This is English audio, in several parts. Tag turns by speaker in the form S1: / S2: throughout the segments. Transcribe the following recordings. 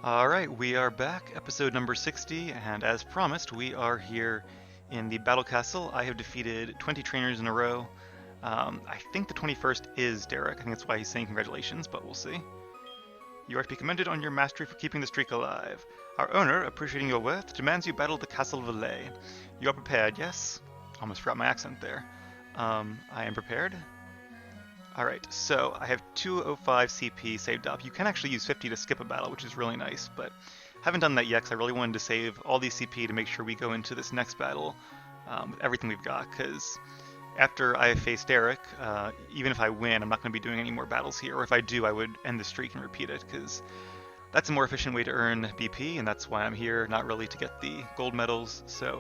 S1: Alright, we are back, episode number 60, and as promised, we are here in the Battle Castle. I have defeated 20 trainers in a row. I think the 21st is Darach. I think that's why he's saying congratulations, but we'll see. You are to be commended on your mastery for keeping the streak alive. Our owner, appreciating your worth, demands you battle the Castle Valet. You are prepared, yes? Almost forgot my accent there. I am prepared. Alright, so I have 205 CP saved up. You can actually use 50 to skip a battle, which is really nice, but haven't done that yet because I really wanted to save all these CP to make sure we go into this next battle with everything we've got, because after I face Darach, even if I win, I'm not going to be doing any more battles here, or if I do, I would end the streak and repeat it, because that's a more efficient way to earn BP, and that's why I'm here, not really to get the gold medals, so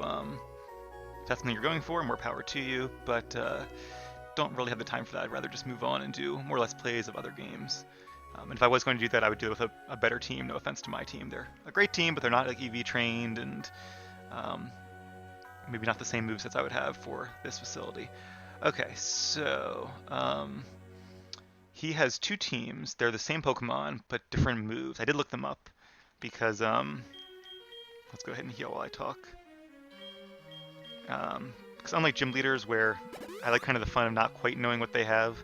S1: if that's something you're going for, more power to you, but don't really have the time for that. I'd rather just move on and do more or less plays of other games. And if I was going to do that, I would do it with a better team. No offense to my team. They're a great team, but they're not like EV trained and maybe not the same movesets I would have for this facility. Okay, so he has two teams. They're the same Pokemon, but different moves. I did look them up because let's go ahead and heal while I talk. Because unlike gym leaders, where I like kind of the fun of not quite knowing what they have,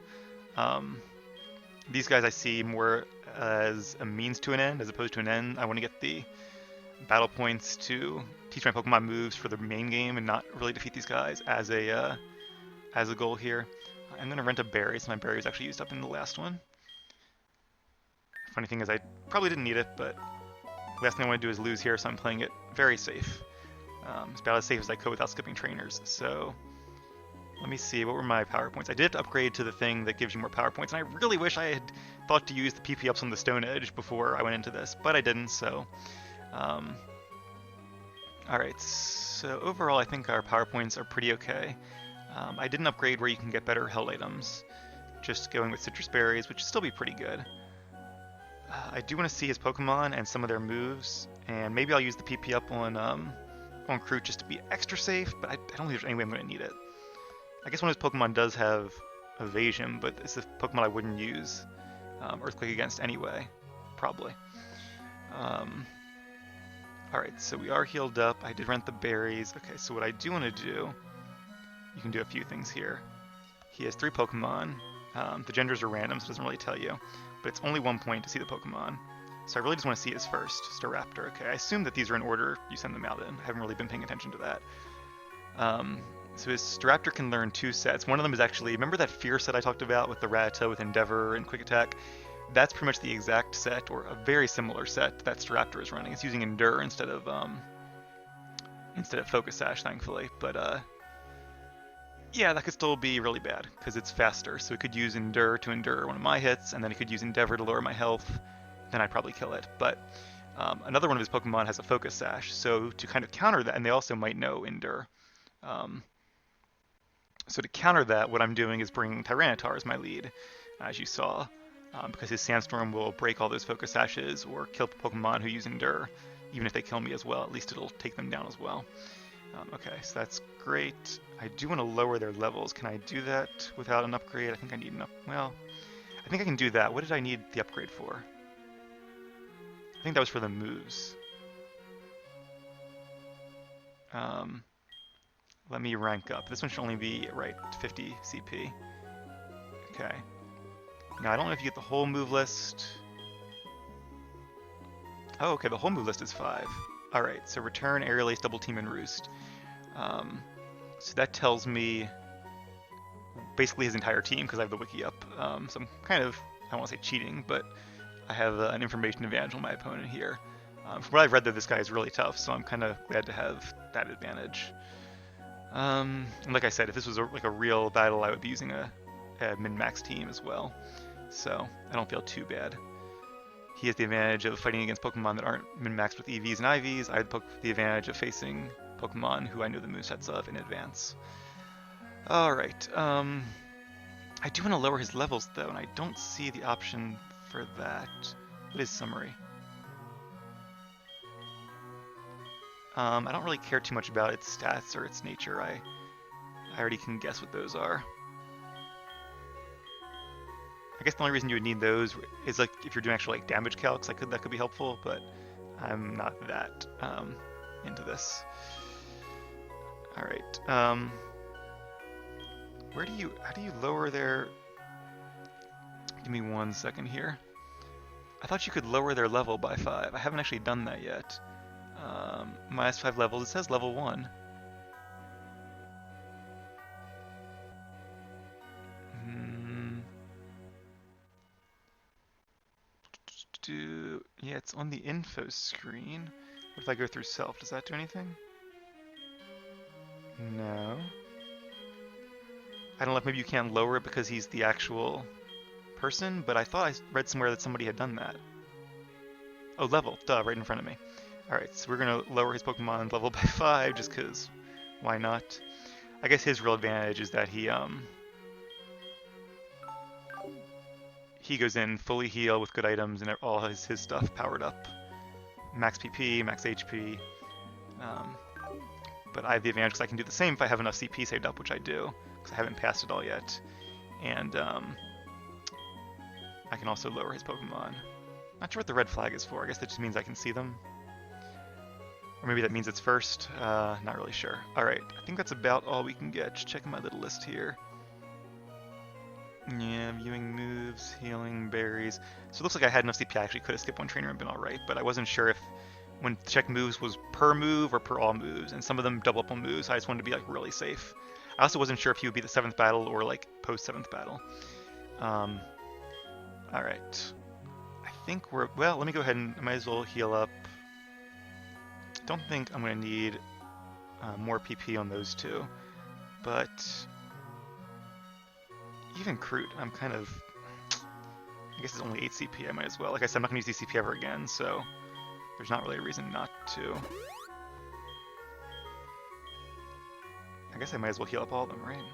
S1: these guys I see more as a means to an end as opposed to an end. I want to get the battle points to teach my Pokemon moves for the main game and not really defeat these guys as a goal here. I'm going to rent a berry, so my berry was actually used up in the last one. Funny thing is I probably didn't need it, but the last thing I want to do is lose here, so I'm playing it very safe. As about as safe as I could without skipping trainers. So let me see, what were my power points? I did upgrade to the thing that gives you more power points, and I really wish I had thought to use the PP ups on the Stone Edge before I went into this, but I didn't, so... Alright, so overall I think our power points are pretty okay. I didn't upgrade where you can get better held items, just going with citrus berries, which would still be pretty good. I do want to see his Pokemon and some of their moves, and maybe I'll use the PP up on Kroot just to be extra safe, but I don't think there's any way I'm going to need it. I guess one of his Pokemon does have Evasion, but it's a Pokemon I wouldn't use Earthquake against anyway, probably. Alright, so we are healed up. I did rent the berries. Okay, so what I do want to do, you can do a few things here. He has 3 Pokemon. The genders are random, so it doesn't really tell you, but it's only 1 point to see the Pokemon. So I really just want to see his first, Staraptor. Okay, I assume that these are in order you send them out in. I haven't really been paying attention to that. So his Staraptor can learn 2 sets. One of them is actually, remember that Fear set I talked about with the Rattata with Endeavor and Quick Attack? That's pretty much the exact set, or a very similar set that Staraptor is running. It's using Endure instead of Focus Sash, thankfully. But yeah, that could still be really bad because it's faster. So it could use Endure to endure one of my hits, and then it could use Endeavor to lower my health. Then I'd probably kill it. But another one of his Pokemon has a Focus Sash, so to kind of counter that, and they also might know Endure. So to counter that, what I'm doing is bringing Tyranitar as my lead, as you saw, because his Sandstorm will break all those Focus Sashes or kill Pokemon who use Endure. Even if they kill me as well, at least it'll take them down as well. Okay, so that's great. I do want to lower their levels. Can I do that without an upgrade? I think I need an well, I think I can do that. What did I need the upgrade for? I think that was for the moves. Let me rank up. This one should only be, right, 50 CP. Okay. Now, I don't know if you get the whole move list. Oh, okay, the whole move list is 5. Alright, so Return, Aerial Ace, Double Team, and Roost. So that tells me basically his entire team, because I have the wiki up. So I'm kind of, I don't want to say cheating, but I have an information advantage on my opponent here. From what I've read, though, this guy is really tough, so I'm kind of glad to have that advantage. And like I said, if this was like a real battle, I would be using a min-max team as well. So I don't feel too bad. He has the advantage of fighting against Pokemon that aren't min-maxed with EVs and IVs. I have the advantage of facing Pokemon who I know the movesets of in advance. Alright, I do want to lower his levels though, and I don't see the option for that. What is summary? I don't really care too much about its stats or its nature. I already can guess what those are. I guess the only reason you would need those is like if you're doing actual like damage calcs, that could be helpful, but I'm not that into this. All right. How do you lower their? Give me 1 second here. I thought you could lower their level by 5. I haven't actually done that yet. -5 levels. It says level 1. Yeah, it's on the info screen. What if I go through self? Does that do anything? No. I don't know if maybe you can't lower it because he's the actual person, but I thought I read somewhere that somebody had done that. Oh, level. Duh, right in front of me. Alright, so we're going to lower his Pokemon level by 5 just because why not? I guess his real advantage is that he goes in fully heal with good items and all his stuff powered up. Max PP, max HP. But I have the advantage because I can do the same if I have enough CP saved up, which I do, because I haven't passed it all yet. And I can also lower his Pokemon. Not sure what the red flag is for. I guess that just means I can see them. Or maybe that means it's first. Not really sure. Alright, I think that's about all we can get. Just checking my little list here. Yeah, viewing moves, healing, berries. So it looks like I had enough CP. I actually could have skipped one trainer and been alright, but I wasn't sure if when check moves was per move or per all moves, and some of them double up on moves. I just wanted to be like really safe. I also wasn't sure if he would be the 7th battle or like post 7th battle. Alright. I think we're, well, let me go ahead and I might as well heal up. Don't think I'm going to need more PP on those two, but even Kroot, I'm kind of, I guess it's only 8 CP, I might as well. Like I said, I'm not going to use DCP ever again, so there's not really a reason not to. I guess I might as well heal up all of them, right?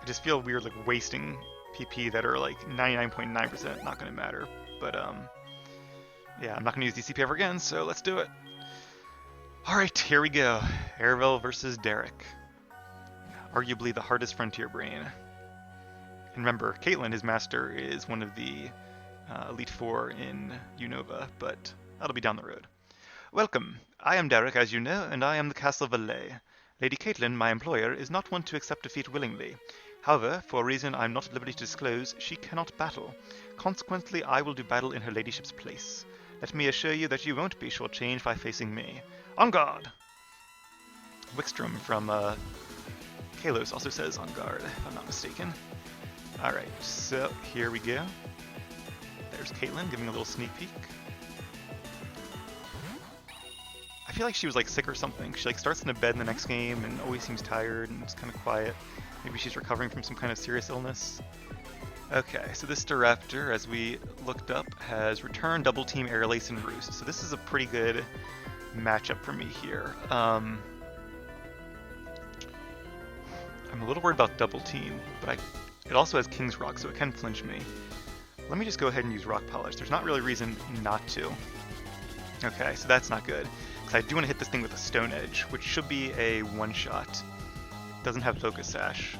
S1: I just feel weird like wasting PP that are like 99.9% not going to matter, but yeah, I'm not going to use DCP ever again, so let's do it. Alright, here we go. Aravel versus Darach. Arguably the hardest Frontier Brain. And remember, Caitlyn, his master, is one of the Elite Four in Unova, but that'll be down the road. Welcome. I am Darach, as you know, and I am the Castle Valet. Lady Caitlyn, my employer, is not one to accept defeat willingly. However, for a reason I am not at liberty to disclose, she cannot battle. Consequently, I will do battle in her ladyship's place. Let me assure you that you won't be shortchanged by facing me. On guard! Wickstrom from Kalos also says on guard, if I'm not mistaken. Alright, so here we go. There's Caitlyn giving a little sneak peek. I feel like she was like sick or something. She like starts in a bed in the next game and always seems tired and it's kind of quiet. Maybe she's recovering from some kind of serious illness. Okay, so this Staraptor, as we looked up, has returned Double Team Airlace and Roost. So this is a pretty good matchup for me here. I'm a little worried about Double Team, but it also has King's Rock, so it can flinch me. Let me just go ahead and use Rock Polish. There's not really a reason not to. Okay, so that's not good. Because I do want to hit this thing with a Stone Edge, which should be a one-shot. Doesn't have Focus Sash.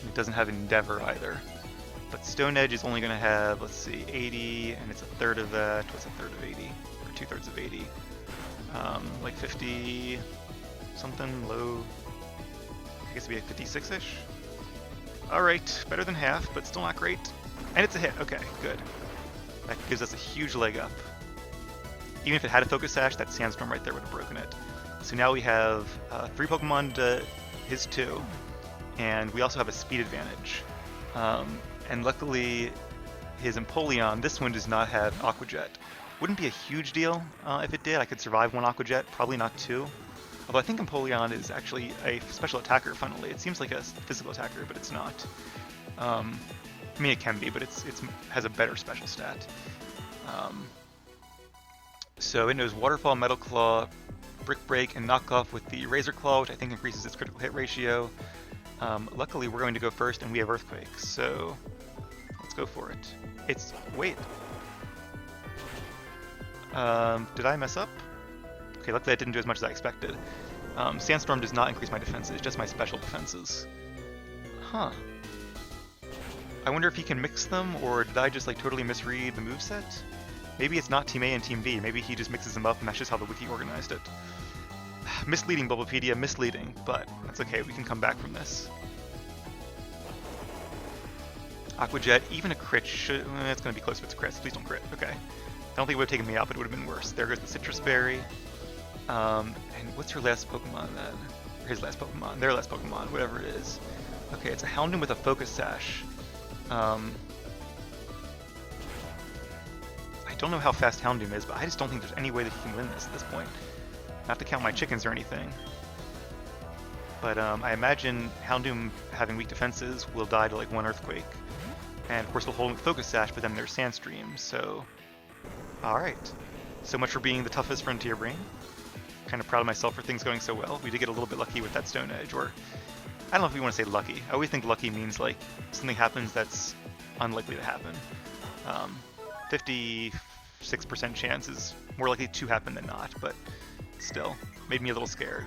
S1: It doesn't have Endeavor either. But Stone Edge is only going to have, let's see, 80, and it's a third of that. What's a third of 80? Or 2/3 of 80? Like 50 something, low. I guess it'd be a 56-ish. Alright, better than half, but still not great. And it's a hit. Okay, good. That gives us a huge leg up. Even if it had a Focus Sash, that Sandstorm right there would have broken it. So now we have 3 Pokemon to his 2, and we also have a speed advantage. And luckily, his Empoleon, this one does not have Aqua Jet. Wouldn't be a huge deal if it did. I could survive 1 Aqua Jet, probably not 2. Although I think Empoleon is actually a special attacker, funnily. It seems like a physical attacker, but it's not. I mean, it can be, but it has a better special stat. So it knows Waterfall, Metal Claw, Brick Break, and Knock Off with the Razor Claw, which I think increases its critical hit ratio. Luckily, we're going to go first, and we have Earthquake, so let's go for it. Wait. Did I mess up? Okay, luckily I didn't do as much as I expected. Sandstorm does not increase my defenses, just my special defenses. Huh. I wonder if he can mix them, or did I just like totally misread the moveset? Maybe it's not Team A and Team B, maybe he just mixes them up and that's just how the wiki organized it. Misleading, Bulbapedia, misleading, but that's okay, we can come back from this. Aqua Jet, even a crit should... it's going to be close if it's a crit, so please don't crit. Okay. I don't think it would have taken me out, but it would have been worse. There goes the Citrus Berry. And what's her last Pokemon then? Or his last Pokemon. Their last Pokemon, whatever it is. Okay, it's a Houndoom with a Focus Sash. I don't know how fast Houndoom is, but I just don't think there's any way that he can win this at this point. Not to count my chickens or anything. But I imagine Houndoom having weak defenses will die to like one Earthquake. And of course we'll hold Focus Sash, but then there's Sandstream, so... Alright. So much for being the toughest Frontier Brain. Kind of proud of myself for things going so well. We did get a little bit lucky with that Stone Edge, or... I don't know if we want to say lucky. I always think lucky means like something happens that's unlikely to happen. 56% chance is more likely to happen than not, but still, made me a little scared.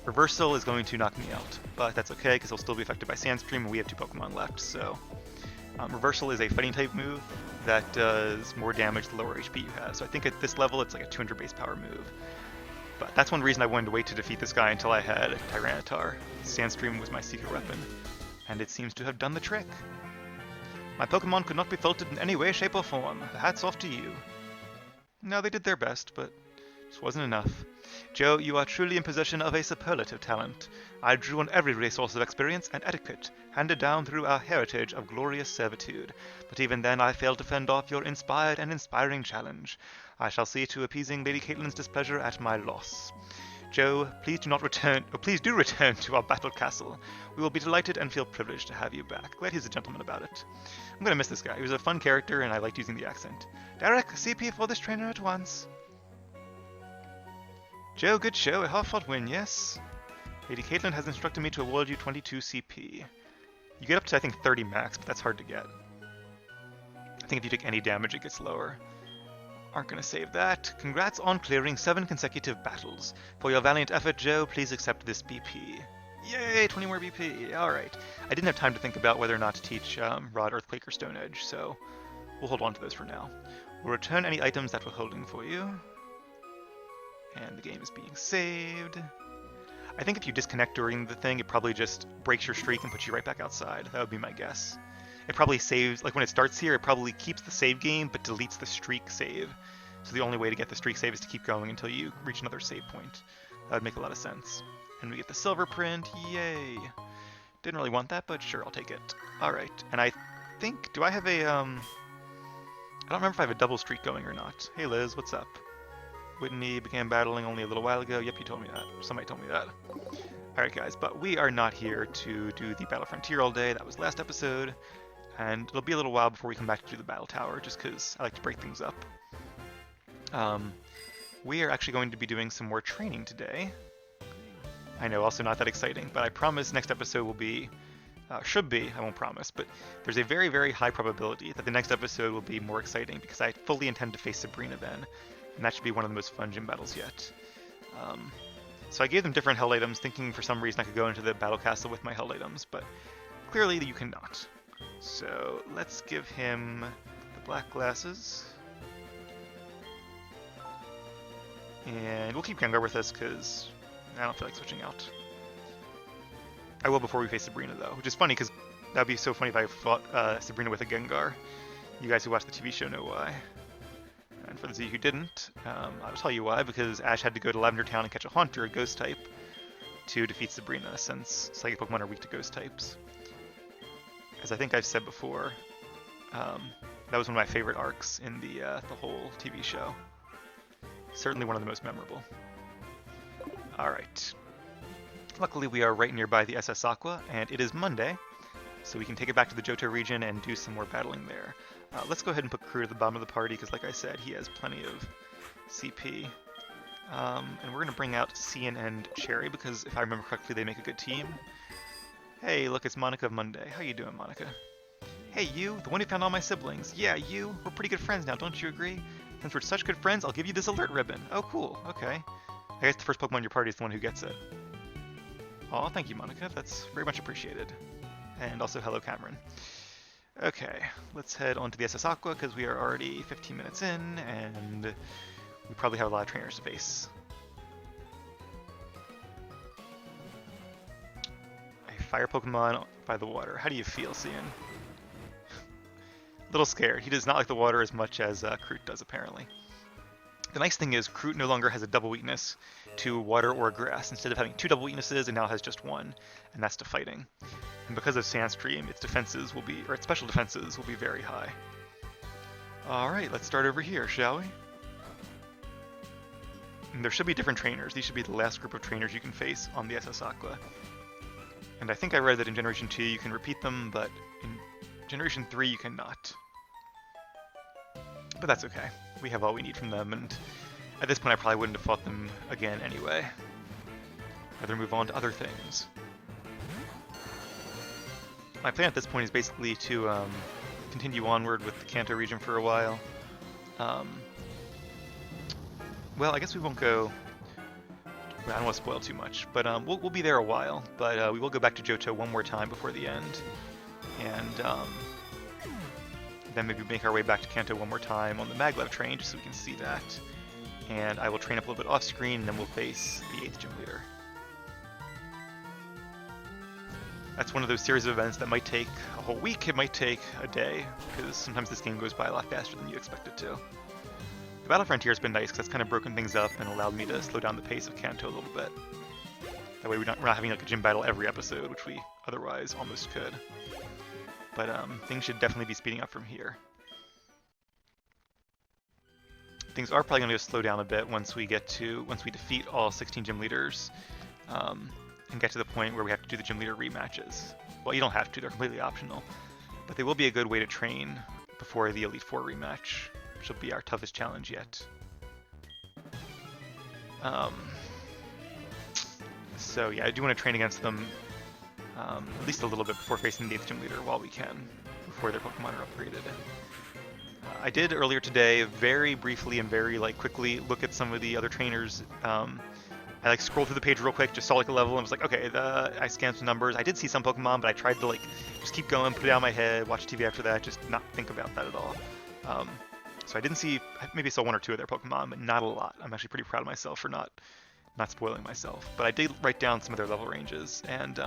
S1: Reversal is going to knock me out, but that's okay because he'll still be affected by Sandstream and we have 2 Pokemon left, so... Reversal is a fighting type move that does more damage the lower HP you have, so I think at this level it's like a 200 base power move. But that's one reason I wanted to wait to defeat this guy until I had Tyranitar. Sandstream was my secret weapon, and it seems to have done the trick. My Pokemon could not be faulted in any way, shape, or form. The hat's off to you. No, they did their best, but just wasn't enough. Joe, you are truly in possession of a superlative talent. I drew on every resource of experience and etiquette, handed down through our heritage of glorious servitude. But even then I failed to fend off your inspired and inspiring challenge. I shall see to appeasing Lady Caitlin's displeasure at my loss. Joe, please do return to our battle castle. We will be delighted and feel privileged to have you back. Glad he's a gentleman about it. I'm gonna miss this guy. He was a fun character and I liked using the accent. Darach, CP for this trainer at once. Joe, good show. A hard-fought win, yes? Lady Caitlin has instructed me to award you 22 CP. You get up to, I think, 30 max, but that's hard to get. I think if you take any damage, it gets lower. Aren't gonna save that. Congrats on clearing 7 consecutive battles. For your valiant effort, Joe, please accept this BP. Yay, 20 more BP. Alright. I didn't have time to think about whether or not to teach Rod, Earthquake, or Stone Edge, so we'll hold on to those for now. We'll return any items that we're holding for you. And the game is being saved. I think if you disconnect during the thing, it probably just breaks your streak and puts you right back outside. That would be my guess. It probably saves, like when it starts here, it probably keeps the save game, but deletes the streak save. So the only way to get the streak save is to keep going until you reach another save point. That would make a lot of sense. And we get the silver print, yay! Didn't really want that, but sure, I'll take it. Alright, and I think, do I have a, I don't remember if I have a double streak going or not. Hey Liz, what's up? Whitney began battling only a little while ago. Yep, you told me that. Somebody told me that. Alright guys, but we are not here to do the Battle Frontier all day. That was last episode. And it'll be a little while before we come back to do the Battle Tower, just because I like to break things up. We are actually going to be doing some more training today. I know, also not that exciting, but I promise next episode will be... should be, I won't promise, but there's a very, very high probability that the next episode will be more exciting, because I fully intend to face Sabrina then. And that should be one of the most fun gym battles yet. So I gave them different held items, thinking for some reason I could go into the battle castle with my held items, but clearly you cannot. So let's give him the black glasses. And we'll keep Gengar with us because I don't feel like switching out. I will before we face Sabrina though, which is funny because that would be so funny if I fought Sabrina with a Gengar. You guys who watch the TV show know why. And for those of you who didn't, I'll tell you why, because Ash had to go to Lavender Town and catch a Haunter, a Ghost type, to defeat Sabrina, since Psychic Pokemon are weak to Ghost types. As I think I've said before, that was one of my favorite arcs in the whole TV show. Certainly one of the most memorable. Alright. Luckily we are right nearby the SS Aqua, and it is Monday, so we can take it back to the Johto region and do some more battling there. Let's go ahead and put Crew at the bottom of the party, because like I said, he has plenty of CP. And we're going to bring out Cian and Cherry, because if I remember correctly, they make a good team. Hey, look, it's Monica of Monday. How you doing, Monica? Hey, you, the one who found all my siblings. Yeah, you, we're pretty good friends now, don't you agree? Since we're such good friends, I'll give you this alert ribbon. Oh, cool, okay. I guess the first Pokemon in your party is the one who gets it. Aw, thank you, Monica. That's very much appreciated. And also, hello, Cameron. Okay, let's head on to the SS Aqua because we are already 15 minutes in and we probably have a lot of trainers to face. A fire Pokemon by the water. How do you feel, Cian? A little scared. He does not like the water as much as Kroot does, apparently. The nice thing is Kroot no longer has a double weakness to water or grass. Instead of having 2 double weaknesses, it now has just 1, and that's to fighting. And because of Sandstream, its defenses will be, or its special defenses will be very high. Alright, let's start over here, shall we? And there should be different trainers. These should be the last group of trainers you can face on the SS Aqua. And I think I read that in Generation 2 you can repeat them, but in Generation 3 you cannot. But that's okay. We have all we need from them, and at this point I probably wouldn't have fought them again anyway. Rather move on to other things. My plan at this point is basically to continue onward with the Kanto region for a while. Well, I guess we won't go... I don't want to spoil too much, but we'll be there a while. But we will go back to Johto one more time before the end. And then maybe make our way back to Kanto one more time on the Maglev train, just so we can see that. And I will train up a little bit off screen, and then we'll face the 8th gym leader. That's one of those series of events that might take a whole week, it might take a day, because sometimes this game goes by a lot faster than you expect it to. The Battle Frontier has been nice, because that's kind of broken things up and allowed me to slow down the pace of Kanto a little bit. That way we're not having like a gym battle every episode, which we otherwise almost could. But things should definitely be speeding up from here. Things are probably going to slow down a bit once we defeat all 16 gym leaders, and get to the point where we have to do the gym leader rematches. Well, you don't have to; they're completely optional. But they will be a good way to train before the Elite Four rematch, which will be our toughest challenge yet. So yeah, I do want to train against them at least a little bit before facing the 8th gym leader while we can, before their Pokemon are upgraded. I did earlier today, very briefly and very quickly, look at some of the other trainers. I scrolled through the page real quick, just saw a level, and was like, okay, I scanned some numbers. I did see some Pokemon, but I tried to just keep going, put it out of my head, watch TV after that, just not think about that at all. So I didn't see, maybe I saw 1 or 2 of their Pokemon, but not a lot. I'm actually pretty proud of myself for not spoiling myself. But I did write down some of their level ranges, and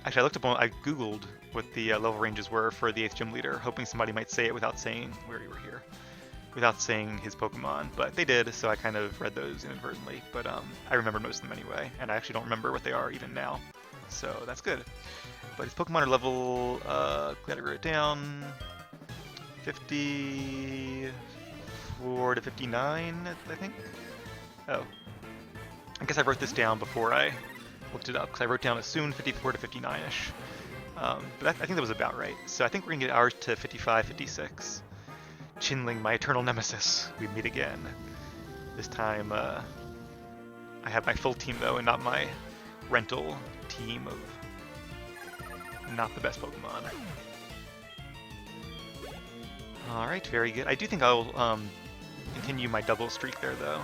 S1: actually I googled what the level ranges were for the 8th gym leader, hoping somebody might say it without saying without saying his Pokemon, but they did, so I kind of read those inadvertently. But I remembered most of them anyway, and I actually don't remember what they are even now, so that's good. But his Pokemon are level, glad I wrote it down, 54 to 59, I think? Oh. I guess I wrote this down before I looked it up, because I wrote down as soon 54 to 59-ish. But I think that was about right. So I think we're going to get ours to 55, 56. Chinling, my eternal nemesis, we meet again. This time, I have my full team, though, and not my rental team of not the best Pokemon. Alright, very good. I do think I'll continue my double streak there, though.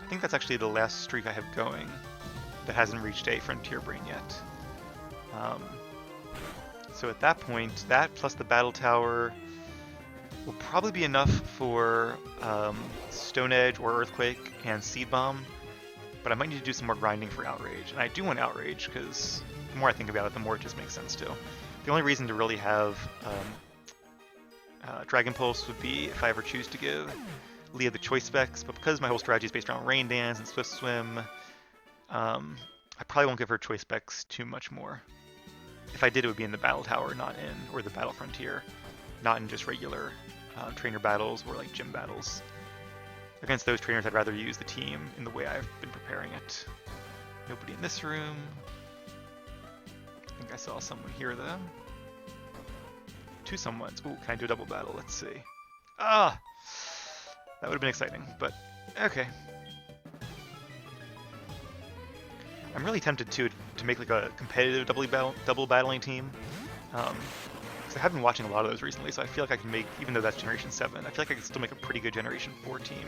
S1: I think that's actually the last streak I have going that hasn't reached a Frontier Brain yet. So at that point, that plus the Battle Tower will probably be enough for Stone Edge or Earthquake and Seed Bomb, but I might need to do some more grinding for Outrage. And I do want Outrage, because the more I think about it, the more it just makes sense too. The only reason to really have Dragon Pulse would be if I ever choose to give Leah the choice specs, but because my whole strategy is based around Rain Dance and Swift Swim, I probably won't give her choice specs too much more. If I did, it would be in the Battle Tower, not in, or the Battle Frontier, not in just regular trainer battles or gym battles. Against those trainers, I'd rather use the team in the way I've been preparing it. Nobody in this room. I think I saw someone here, though. 2 someones. Ooh, can I do a double battle? Let's see. Ah! That would have been exciting, but okay. I'm really tempted to make a competitive double battling team. Because I have been watching a lot of those recently, so I feel like I can make, even though that's Generation 7, I feel like I can still make a pretty good Generation 4 team.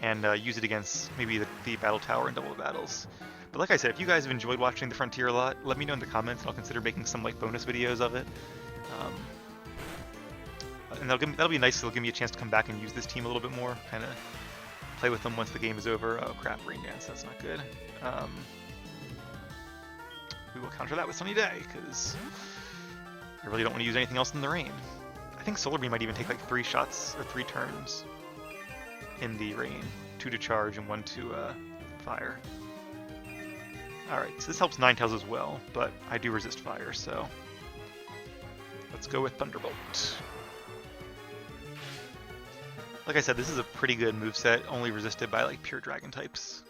S1: and use it against maybe the battle tower in double battles. But like I said, if you guys have enjoyed watching the Frontier a lot, let me know in the comments, and I'll consider making some like bonus videos of it. And that'll be nice. It'll give me a chance to come back and use this team a little bit more, kind of play with them once the game is over. Oh crap, rain dance, that's not good. We will counter that with Sunny Day, because I really don't want to use anything else in the rain. I think Solar Beam might even take like 3 shots or 3 turns in the rain. 2 to charge and 1 to fire. Alright, so this helps Ninetales as well, but I do resist fire, so let's go with Thunderbolt. Like I said, this is a pretty good moveset, only resisted by like pure dragon types.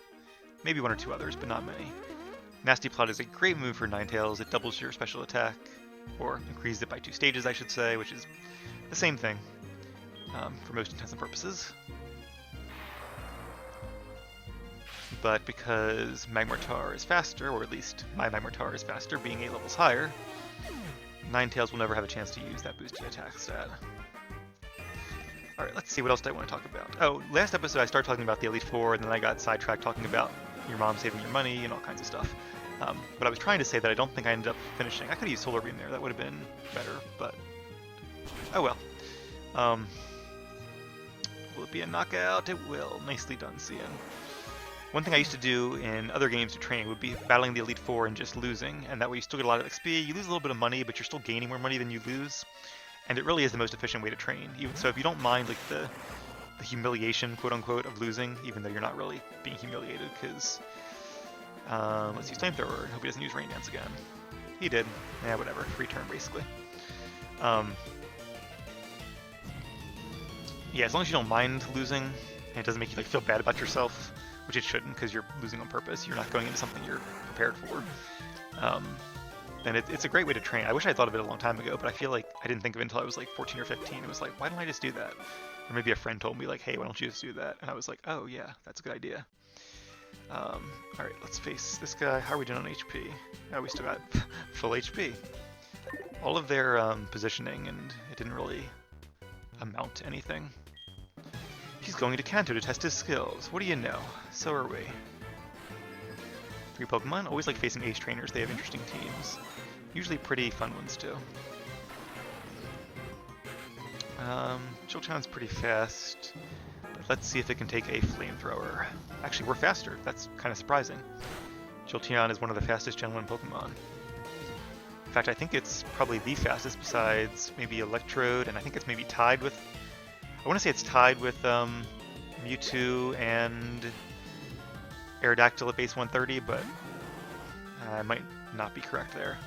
S1: Maybe 1 or 2 others, but not many. Nasty Plot is a great move for Ninetales. It doubles your special attack, or increases it by 2 stages, I should say, which is the same thing for most intents and purposes. But because Magmortar is faster, or at least my Magmortar is faster, being 8 levels higher, Ninetales will never have a chance to use that boosted attack stat. Alright, let's see, what else do I want to talk about? Oh, last episode I started talking about the Elite Four, and then I got sidetracked talking about your mom saving your money and all kinds of stuff. But I was trying to say that I don't think I ended up finishing. I could have used Solar Beam there, that would have been better, but oh well. Will it be a knockout? It will. Nicely done, Cian. One thing I used to do in other games to train would be battling the Elite Four and just losing, and that way you still get a lot of XP, you lose a little bit of money, but you're still gaining more money than you lose. And it really is the most efficient way to train. So if you don't mind like the humiliation, quote-unquote, of losing, even though you're not really being humiliated, because let's use Flamethrower. Hope he doesn't use Rain Dance again. He did. Yeah, whatever. Free turn, basically. Yeah, as long as you don't mind losing, and it doesn't make you like feel bad about yourself, which it shouldn't, because you're losing on purpose. You're not going into something you're prepared for. And it's a great way to train. I wish I thought of it a long time ago, but I feel like I didn't think of it until I was like 14 or 15. It was like, why don't I just do that? Or maybe a friend told me like, hey, why don't you just do that? And I was like, oh yeah, that's a good idea. Alright, let's face this guy. How are we doing on HP? Oh, we still got full HP. All of their positioning, and it didn't really amount to anything. He's going to Kanto to test his skills. What do you know? So are we. 3 Pokemon. Always like facing Ace trainers. They have interesting teams. Usually pretty fun ones too. Jolteon's pretty fast. But let's see if it can take a Flamethrower. Actually, we're faster. That's kind of surprising. Jolteon is one of the fastest Gen 1 Pokemon. In fact, I think it's probably the fastest besides maybe Electrode, and I think it's maybe tied with... I want to say it's tied with Mewtwo and Aerodactyl at base 130, but I might not be correct there.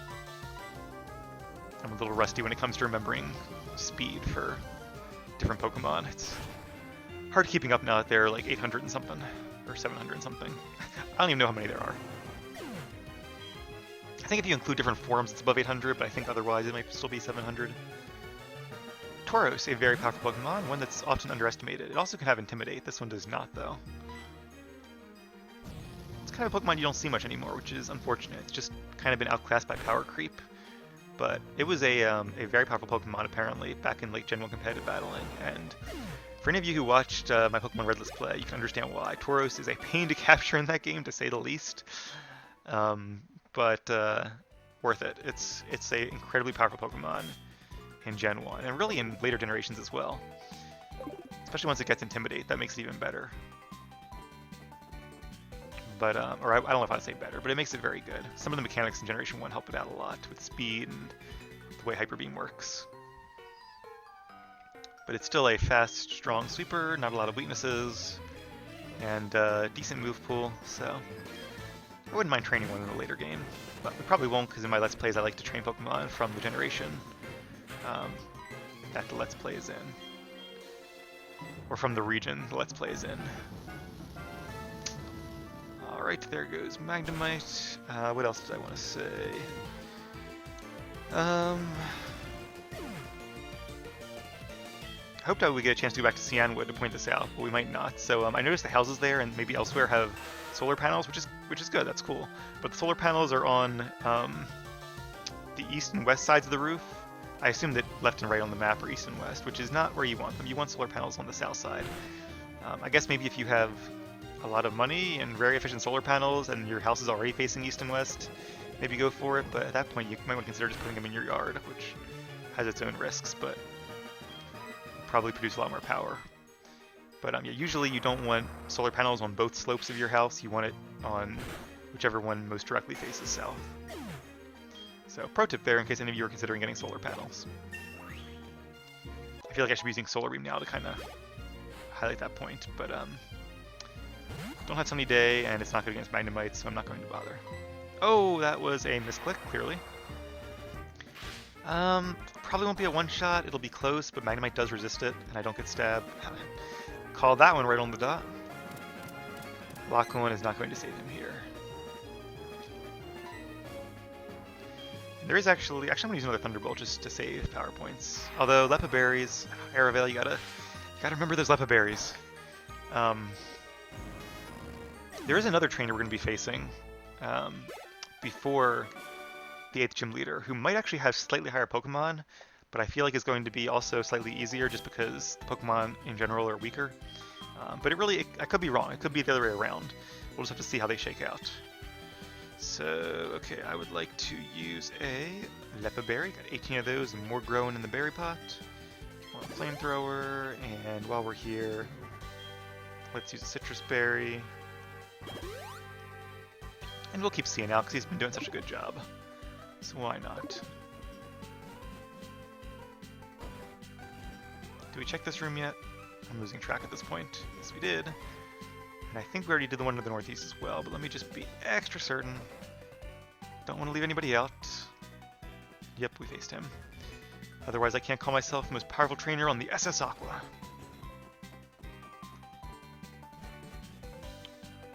S1: I'm a little rusty when it comes to remembering speed for different Pokemon. It's hard keeping up now that they're like 800 and something, or 700 and something. I don't even know how many there are. I think if you include different forms, it's above 800, but I think otherwise it might still be 700. Tauros, a very powerful Pokemon, one that's often underestimated. It also can have Intimidate. This one does not, though. It's kind of a Pokemon you don't see much anymore, which is unfortunate. It's just kind of been outclassed by power creep. But it was a very powerful Pokemon, apparently, back in like Gen 1 competitive battling. And for any of you who watched my Pokemon Red Let's Play, you can understand why. Tauros is a pain to capture in that game, to say the least. But worth it. It's a incredibly powerful Pokemon in Gen 1, and really in later generations as well. Especially once it gets Intimidate, that makes it even better. But, or I don't know if I'd say better, but it makes it very good. Some of the mechanics in Generation 1 help it out a lot, with speed and the way Hyper Beam works. But it's still a fast, strong sweeper, not a lot of weaknesses, and decent move pool, so I wouldn't mind training one in a later game. But we probably won't, because in my Let's Plays I like to train Pokemon from the generation that the Let's Play is in. Or from the region the Let's Play is in. Alright, there goes Magnemite. What else did I want to say? I hoped I would get a chance to go back to Cianwood to point this out, but we might not. So I noticed the houses there and maybe elsewhere have solar panels, which is good, that's cool. But the solar panels are on the east and west sides of the roof. I assume that left and right on the map are east and west, which is not where you want them. You want solar panels on the south side. I guess maybe if you have a lot of money and very efficient solar panels and your house is already facing east and west, maybe go for it, but at that point you might want to consider just putting them in your yard, which has its own risks, but probably produce a lot more power. But yeah, usually you don't want solar panels on both slopes of your house, you want it on whichever one most directly faces south. So pro tip there in case any of you are considering getting solar panels. I feel like I should be using Solar Beam now to kind of highlight that point, but don't have sunny day and it's not good against Magnemites, so I'm not going to bother. Oh, that was a misclick, clearly. Probably won't be a one-shot, it'll be close, but Magnemite does resist it, and I don't get stabbed. Call that one right on the dot. Lock on is not going to save him here. And there is actually I'm going to use another Thunderbolt just to save power points. Although Lepa Berries, Aravel, you gotta remember those Lepa Berries. There is another trainer we're going to be facing before the 8th gym leader, who might actually have slightly higher Pokemon, but I feel like is going to be also slightly easier just because Pokemon in general are weaker. But I could be wrong. It could be the other way around. We'll just have to see how they shake out. So, okay, I would like to use a Lepa Berry. Got 18 of those and more growing in the berry pot. More Flamethrower, and while we're here, let's use a Citrus Berry. And we'll keep seeing out because he's been doing such a good job. So why not? Did we check this room yet? I'm losing track at this point. Yes, we did. And I think we already did the one to the northeast as well, but let me just be extra certain. Don't want to leave anybody out. Yep, we faced him. Otherwise, I can't call myself the most powerful trainer on the SS Aqua.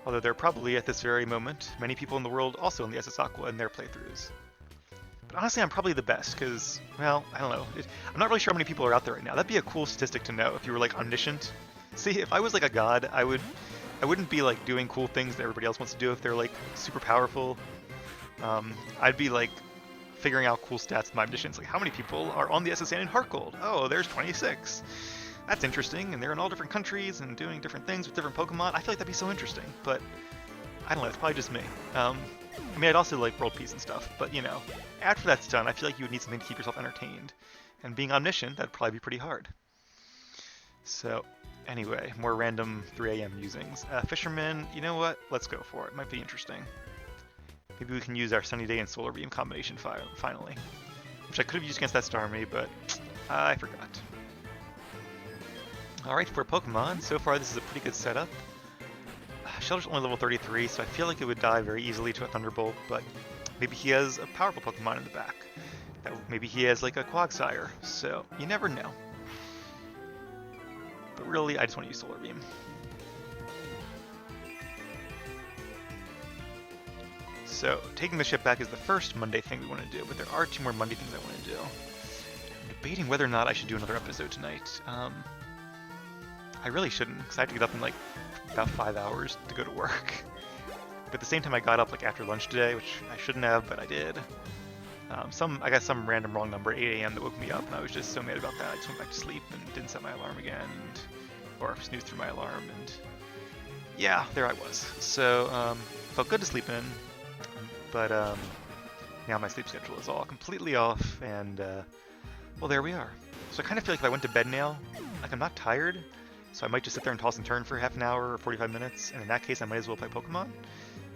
S1: Although there are probably, at this very moment, many people in the world also on the SS Aqua in their playthroughs. But honestly, I'm probably the best, because, well, I don't know. I'm not really sure how many people are out there right now. That'd be a cool statistic to know if you were, like, omniscient. See, if I was, like, a god, I wouldn't be, like, doing cool things that everybody else wants to do if they're, like, super powerful. I'd be, like, figuring out cool stats with my omniscience. Like, how many people are on the SS in Heartgold? Oh, there's 26. That's interesting, and they're in all different countries and doing different things with different Pokemon. I feel like that'd be so interesting, but I don't know, it's probably just me. I mean, I'd also like world peace and stuff, but you know, after that's done, I feel like you would need something to keep yourself entertained. And being omniscient, that'd probably be pretty hard. So, anyway, more random 3 AM musings. Fisherman, you know what? Let's go for it. Might be interesting. Maybe we can use our Sunny Day and Solar Beam combination finally. Which I could have used against that Starmie, but I forgot. Alright, for Pokemon, so far this is a pretty good setup. Shelter's only level 33, so I feel like it would die very easily to a Thunderbolt, but maybe he has a powerful Pokemon in the back. Maybe he has like a Quagsire, so you never know. But really, I just want to use Solar Beam. So, taking the ship back is the first Monday thing we want to do, but there are 2 more Monday things I want to do. I'm debating whether or not I should do another episode tonight. I really shouldn't, because I have to get up in like about 5 hours to go to work. But at the same time I got up like after lunch today, which I shouldn't have, but I did. I got some random wrong number, 8 AM, that woke me up, and I was just so mad about that. I just went back to sleep and didn't set my alarm again, or snoozed through my alarm, and yeah, there I was. So, felt good to sleep in, but now my sleep schedule is all completely off, and well, there we are. So I kind of feel like if I went to bed now, like I'm not tired, so I might just sit there and toss and turn for half an hour or 45 minutes, and in that case I might as well play Pokemon.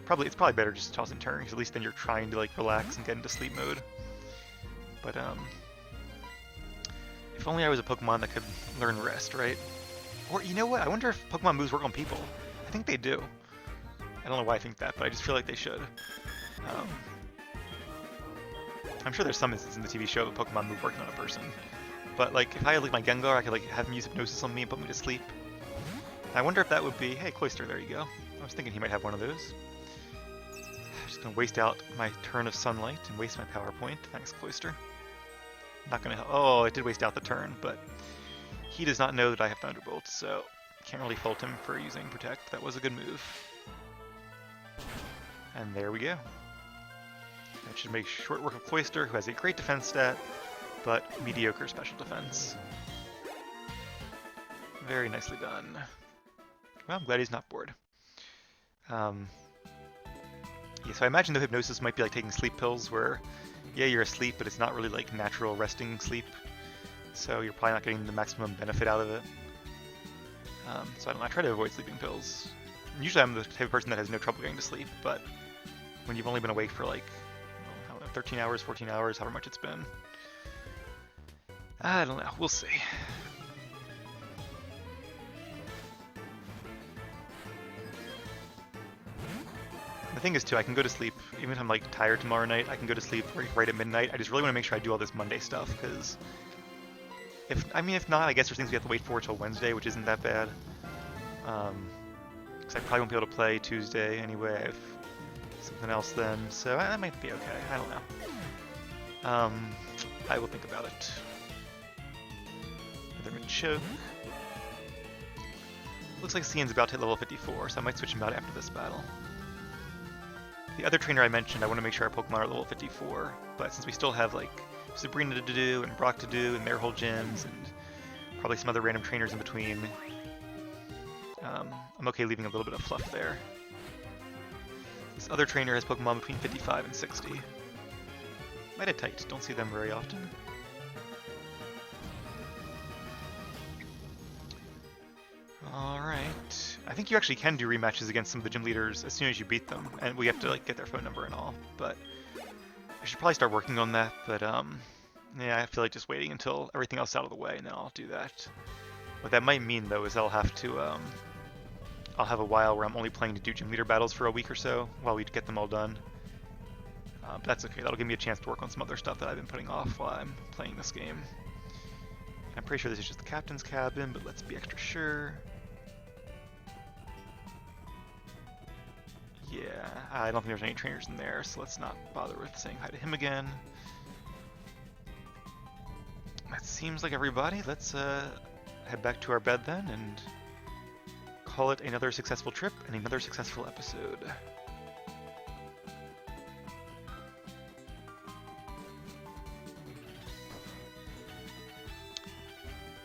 S1: It's probably better just to toss and turn, because at least then you're trying to like relax and get into sleep mode. But if only I was a Pokemon that could learn rest, right? Or you know what? I wonder if Pokemon moves work on people. I think they do. I don't know why I think that, but I just feel like they should. I'm sure there's some instance in the TV show of a Pokemon move working on a person. But like, if I had like my Gengar, I could like have him use hypnosis on me and put me to sleep. I wonder if that would be, hey, Cloyster, there you go. I was thinking he might have one of those. Just gonna waste out my turn of sunlight and waste my power point. Thanks, Cloyster. Not gonna help. Oh, it did waste out the turn, but he does not know that I have Thunderbolt, so can't really fault him for using Protect. That was a good move. And there we go. That should make short work of Cloyster, who has a great defense stat, but mediocre special defense. Very nicely done. Well, I'm glad he's not bored. Um, yeah, so I imagine the hypnosis might be like taking sleep pills where, yeah, you're asleep, but it's not really like natural resting sleep. So you're probably not getting the maximum benefit out of it. So I don't know, I try to avoid sleeping pills. Usually I'm the type of person that has no trouble getting to sleep, but when you've only been awake for like, I don't know, 13 hours, 14 hours, however much it's been, I don't know, we'll see. The thing is too, I can go to sleep, even if I'm like tired tomorrow night, I can go to sleep right at midnight. I just really want to make sure I do all this Monday stuff, because if not, I guess there's things we have to wait for till Wednesday, which isn't that bad. Because I probably won't be able to play Tuesday anyway. I have something else then, so that might be okay. I don't know. I will think about it. Another choke. Looks like Cian's about to hit level 54, so I might switch him out after this battle. The other trainer I mentioned, I want to make sure our Pokemon are level 54, but since we still have like Sabrina to do and Brock to do and their whole gyms and probably some other random trainers in between, I'm okay leaving a little bit of fluff there. This other trainer has Pokemon between 55 and 60. Meditite, don't see them very often. Alright. I think you actually can do rematches against some of the gym leaders as soon as you beat them, and we have to like get their phone number and all, but I should probably start working on that, but yeah, I feel like just waiting until everything else is out of the way and then I'll do that. What that might mean though is I'll have to I'll have a while where I'm only playing to do gym leader battles for a week or so while we get them all done. But that's okay, that'll give me a chance to work on some other stuff that I've been putting off while I'm playing this game. I'm pretty sure this is just the captain's cabin, but let's be extra sure. Yeah, I don't think there's any trainers in there, so let's not bother with saying hi to him again. That seems like everybody. Let's head back to our bed then and call it another successful trip and another successful episode.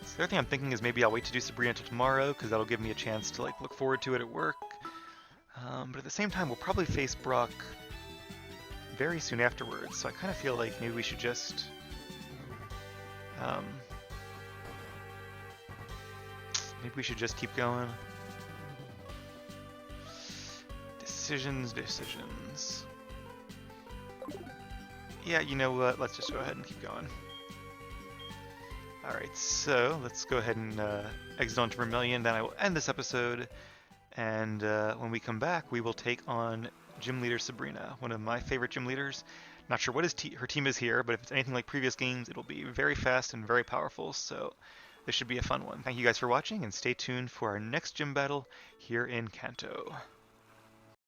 S1: So the other thing I'm thinking is maybe I'll wait to do Sabrina until tomorrow, because that'll give me a chance to like look forward to it at work. But at the same time, we'll probably face Brock very soon afterwards, so I kind of feel like maybe we should just keep going. Decisions. Yeah, you know what? Let's just go ahead and keep going. Alright, so let's go ahead and exit onto Vermilion, then I will end this episode, and when we come back, we will take on Gym Leader Sabrina, one of my favorite gym leaders. Not sure what her team is here, but if it's anything like previous games, it'll be very fast and very powerful, so this should be a fun one. Thank you guys for watching, and stay tuned for our next gym battle here in Kanto.